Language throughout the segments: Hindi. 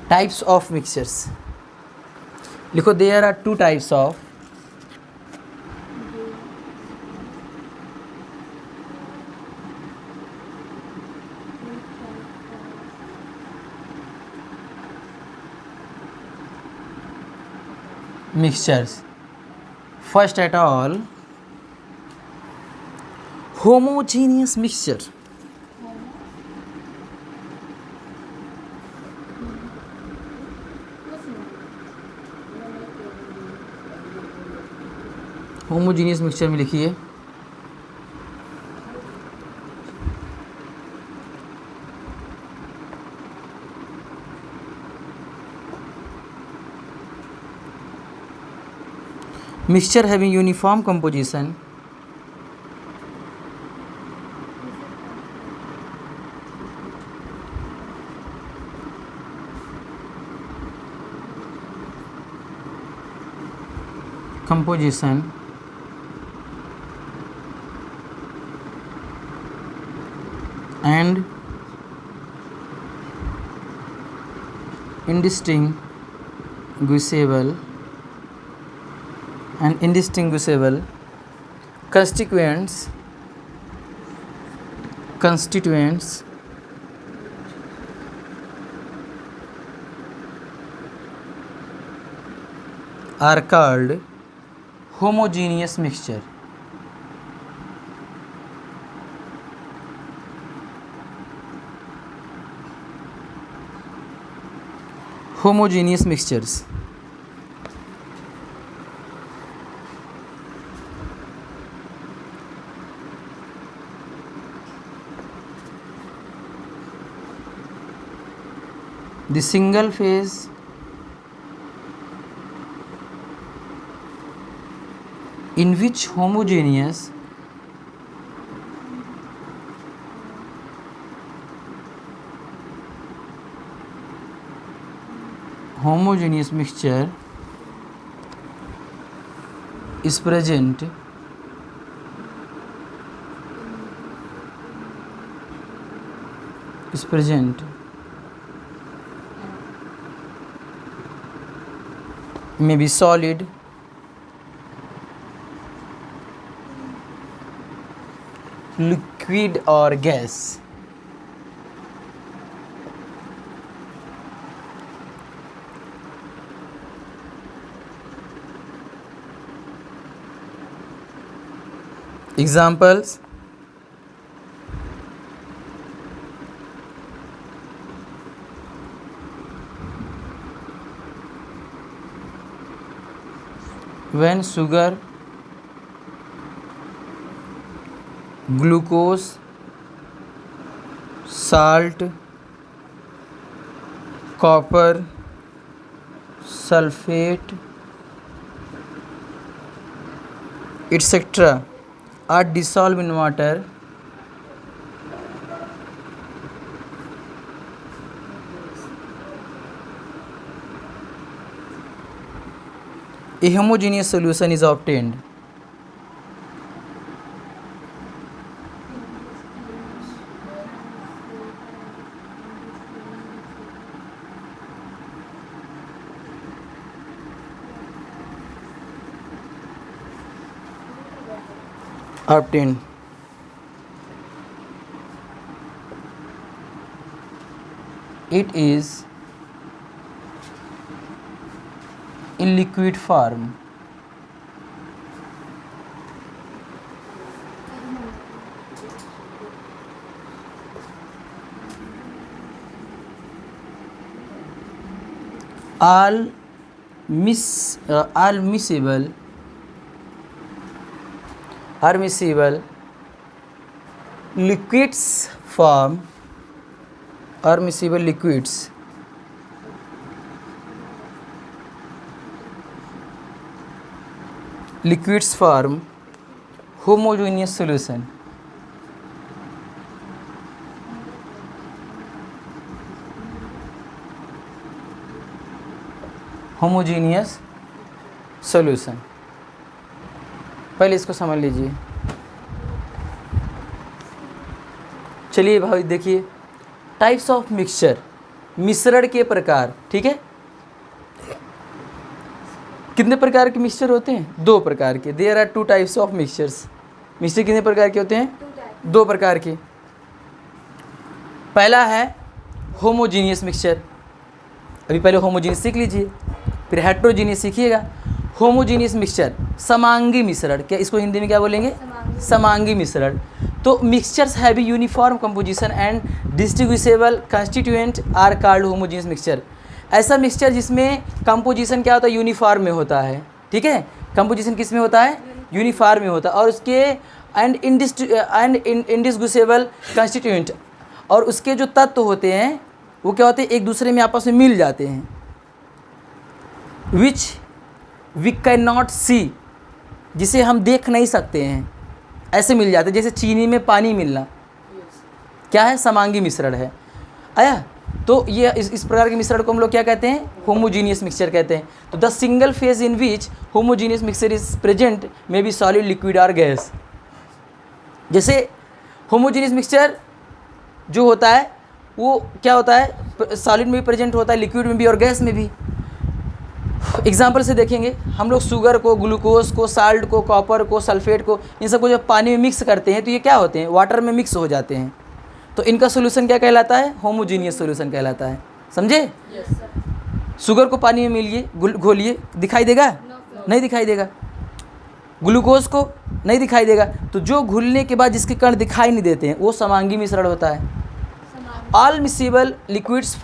टाइप्स ऑफ मिक्सचर्स लिखो, there are two types of mixtures. First at all, homogeneous mixture. Homogeneous mixture में लिखिए mixture having uniform composition and indistinguishable constituents are called homogeneous mixture. Homogeneous mixtures. The single phase in which homogeneous mixture is present may be solid, liquid or gas. Examples: when sugar, glucose, salt, copper, sulfate, etc. are dissolved in water, a homogeneous solution is obtained. It is in liquid form. All miscible liquids form homogeneous solution. Homogeneous solution. पहले इसको समझ लीजिए। चलिए भाई देखिए, टाइप्स ऑफ मिक्सचर मिश्रण के प्रकार, ठीक है। कितने प्रकार के मिक्सचर होते हैं? 2 प्रकार के। There are 2 types of mixtures. Mixture कितने प्रकार के होते हैं? 2 प्रकार के। पहला है होमोजीनियस मिक्सचर। अभी पहले होमोजीनियस सीख लीजिए, फिर हेट्रोजीनियस सीखिएगा। होमोजीनियस मिक्सचर, समांगी मिश्रण, क्या इसको हिंदी में क्या बोलेंगे? समांगी मिश्रण। तो mixtures have uniform composition and distinguishable constituent are called homogeneous mixture. ऐसा मिक्सचर जिसमें कंपोजिशन क्या होता है? यूनिफॉर्म में होता है, ठीक है। कंपोजिशन किस में होता है? यूनिफॉर्म में होता है। और उसके एंड इंडिस्टिंग्विशेबल कंस्टिट्यूएंट, और उसके जो तत्व होते हैं वो क्या होते हैं? एक दूसरे में आपस में मिल जाते हैं। विच वी कैन नॉट सी, जिसे हम देख नहीं सकते हैं, ऐसे मिल जाते हैं। जैसे चीनी में पानी मिलना, क्या है? समांगी मिश्रण है। आया? तो ये इस प्रकार के मिश्रण को हम लोग क्या कहते हैं? होमोजीनियस मिक्सचर कहते हैं। तो the single phase in which homogeneous mixture is present may be solid, liquid और गैस। जैसे होमोजीनियस मिक्सचर जो होता है वो क्या होता है? सॉलिड में भी प्रेजेंट होता है, लिक्विड में भी और गैस में भी। एग्जाम्पल से देखेंगे हम लोग, शुगर को, ग्लूकोज को, साल्ट को, कॉपर को, सल्फेट को, इन सबको जब पानी में मिक्स करते हैं तो ये क्या होते हैं? वाटर में मिक्स हो जाते हैं। तो इनका सोल्यूशन क्या कहलाता है? होमोजीनियस सोल्यूशन कहलाता है। समझे? शुगर को पानी में मिलिए, घोलिए, दिखाई देगा? नहीं दिखाई देगा। ग्लूकोज को नहीं दिखाई देगा। तो जो घुलने के बाद जिसके कण दिखाई नहीं देते हैं वो समांगी मिश्रण होता है। All miscible liquids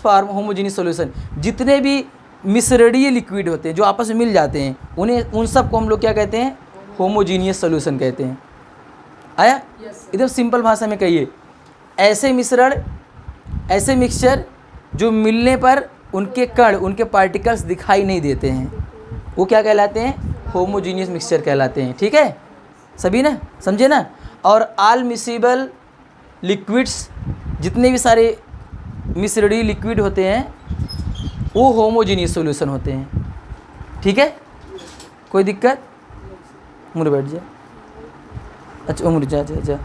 form homogeneous solution. जितने भी मिश्रणीय लिक्विड होते हैं जो आपस में मिल जाते हैं, उन सब को हम लोग क्या कहते हैं? होमोजीनियस सॉल्यूशन कहते हैं। आया? एकदम सिंपल भाषा में कहिए, ऐसे मिश्रण, ऐसे मिक्सचर जो मिलने पर उनके कण, उनके पार्टिकल्स दिखाई नहीं देते हैं, वो क्या कहलाते हैं? होमोजीनियस मिक्सचर कहलाते हैं। ठीक है सभी ना, समझे ना? और ऑल मिसिबल लिक्विड्स, जितने भी सारे मिश्रणीय लिक्विड होते हैं वो होमोजीनियस सॉल्यूशन होते हैं। ठीक है, कोई दिक्कत? मुझे बैठ जा। अच्छा उम्र जा जा जा।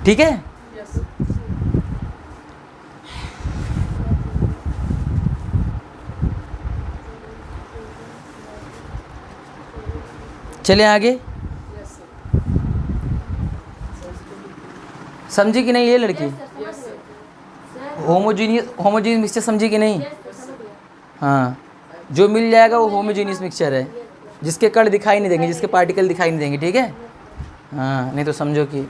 ठीक है, चले आगे। समझी कि नहीं ये लड़की? होमोजीनियस मिक्सचर समझी कि नहीं? हाँ, जो मिल जाएगा वो होमोजीनियस मिक्सचर है, जिसके कण दिखाई नहीं देंगे, जिसके पार्टिकल दिखाई नहीं देंगे। ठीक है, हाँ, नहीं तो समझो कि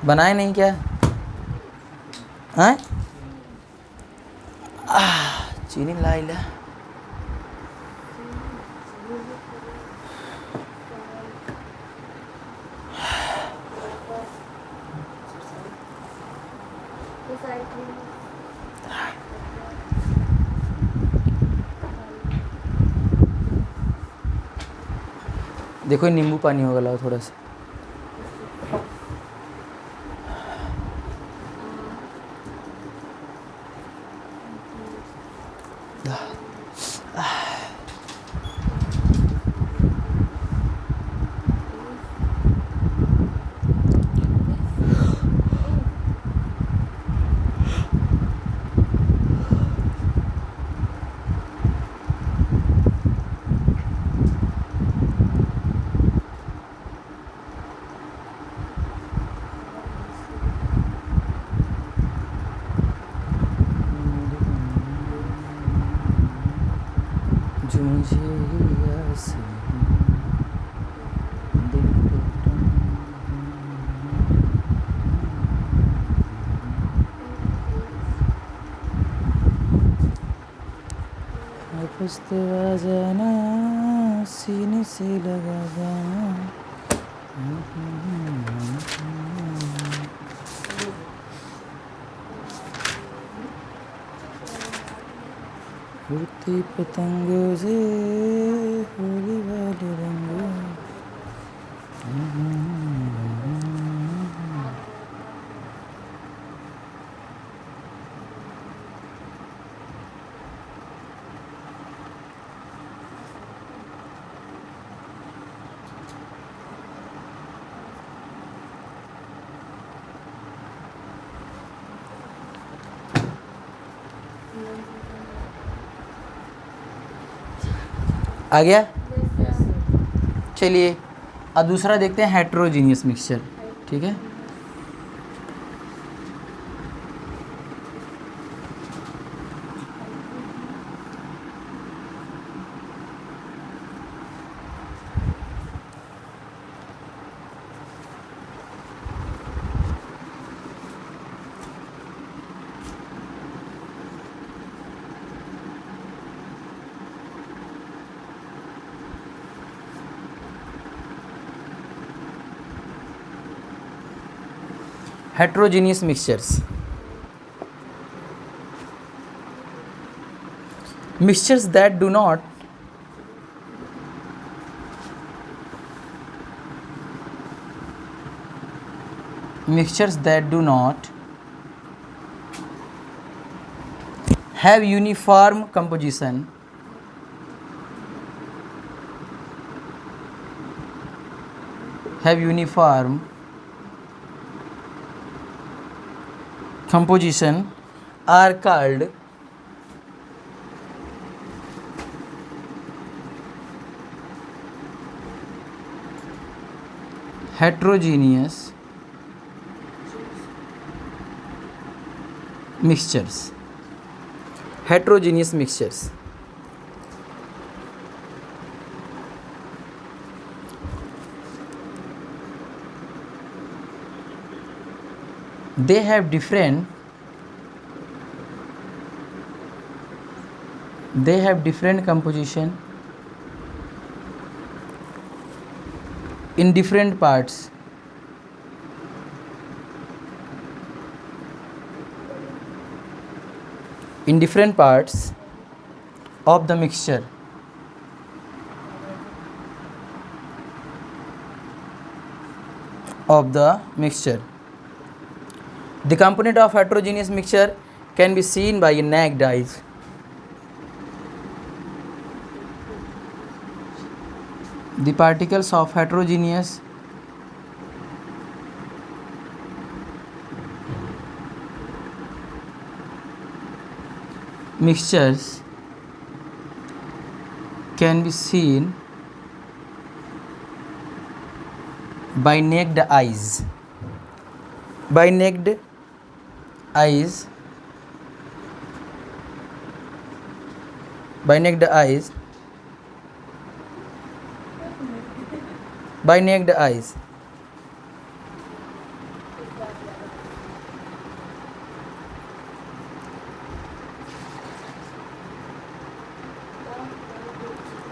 बनाए नहीं क्या? हाँ, चीनी लाई ला। देखो नींबू पानी होगा, लाओ थोड़ा सा। आ जाना, सीने से लगा जाना। उड़ती पतंगों से होली वाले रंगों। आ गया? चलिए अब दूसरा देखते हैं, हेट्रोजीनियस मिक्सचर। ठीक है, heterogeneous mixtures. Mixtures that do not have uniform composition, are called heterogeneous mixtures. Heterogeneous mixtures. They have different composition in different parts of the mixture. The component of heterogeneous mixture can be seen by naked eyes. The particles of heterogeneous mixtures can be seen by naked eyes. By naked eyes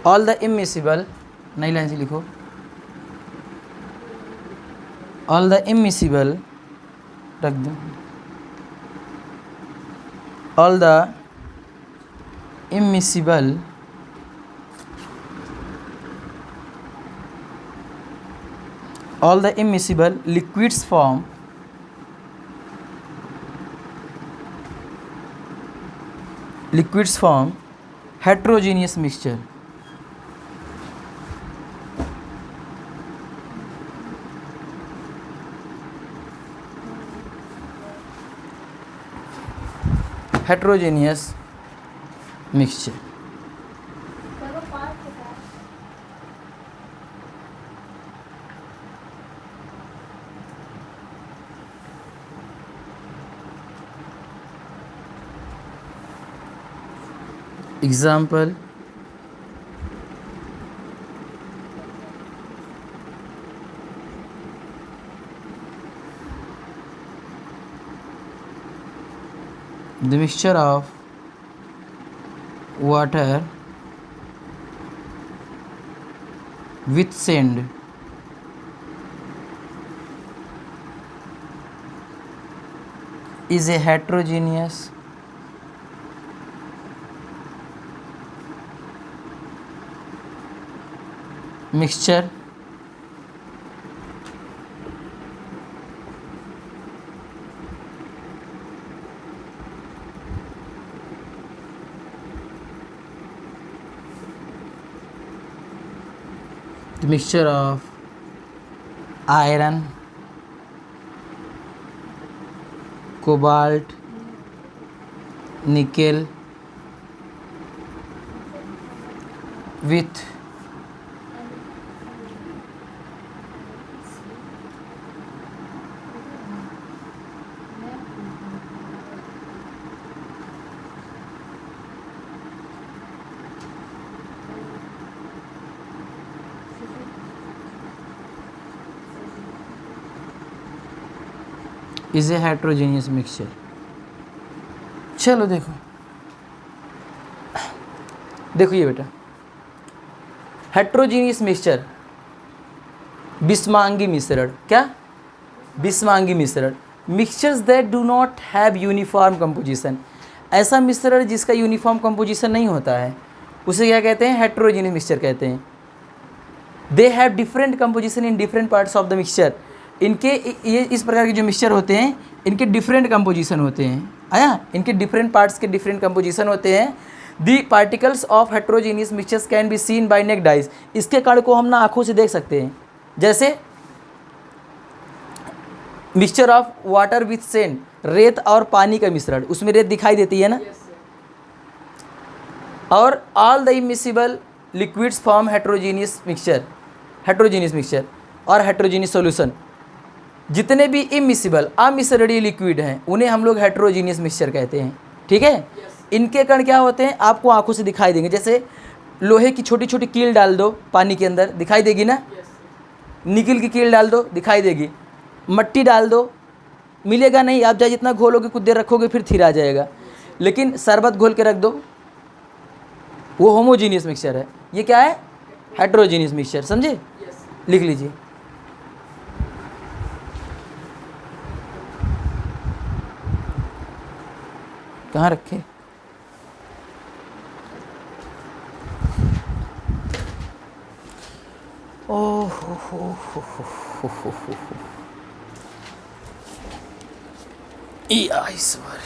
all the immiscible, नई लाइन से लिखो, all the immiscible, रख दो, all the immiscible liquids form heterogeneous mixture. Heterogeneous mixture. Example: the mixture of water with sand is a heterogeneous mixture. The mixture of iron, cobalt, nickel, with is a heterogeneous mixture। चलो देखो, देखो ये बेटा, हेट्रोजीनियस मिक्सचर, बिस्मांगी मिश्रण। क्या? बिस्मांगी मिश्रण। Mixtures that do not have uniform composition, ऐसा मिश्रण जिसका यूनिफॉर्म कंपोजिशन नहीं होता है उसे क्या कहते हैं? हेट्रोजीनियस मिक्सचर कहते हैं। They have different composition in different parts of the mixture, इनके ये इस प्रकार के जो मिक्सचर होते हैं इनके डिफरेंट कंपोजिशन होते हैं। आया? इनके डिफरेंट पार्ट्स के डिफरेंट कंपोजिशन होते हैं। The particles of heterogeneous mixtures can be seen by naked eyes, इसके कण को हम ना आंखों से देख सकते हैं। जैसे mixture of water with sand, रेत और पानी का मिश्रण, उसमें रेत दिखाई देती है ना। और all the immiscible liquids form heterogeneous mixture, heterogeneous mixture और हेट्रोजीनियस सॉल्यूशन, जितने भी इमिसिबल अमिश्रणीय लिक्विड हैं उन्हें हम लोग हेट्रोजीनियस मिक्सचर कहते हैं। ठीक है? इनके कण क्या होते हैं? आपको आंखों से दिखाई देंगे। जैसे लोहे की छोटी छोटी कील डाल दो पानी के अंदर, दिखाई देगी ना। निकिल की कील डाल दो, दिखाई देगी। मट्टी डाल दो, मिलेगा नहीं, आप चाहे जितना घोलोगे कुछ देर रखोगे फिर थिर आ जाएगा। लेकिन शरबत घोल के रख दो, वो होमोजीनियस मिक्सचर है। ये क्या है? Heterogeneous mixture. समझे? लिख लीजिए। कहाँ रखे? ओह हो ईश्वर।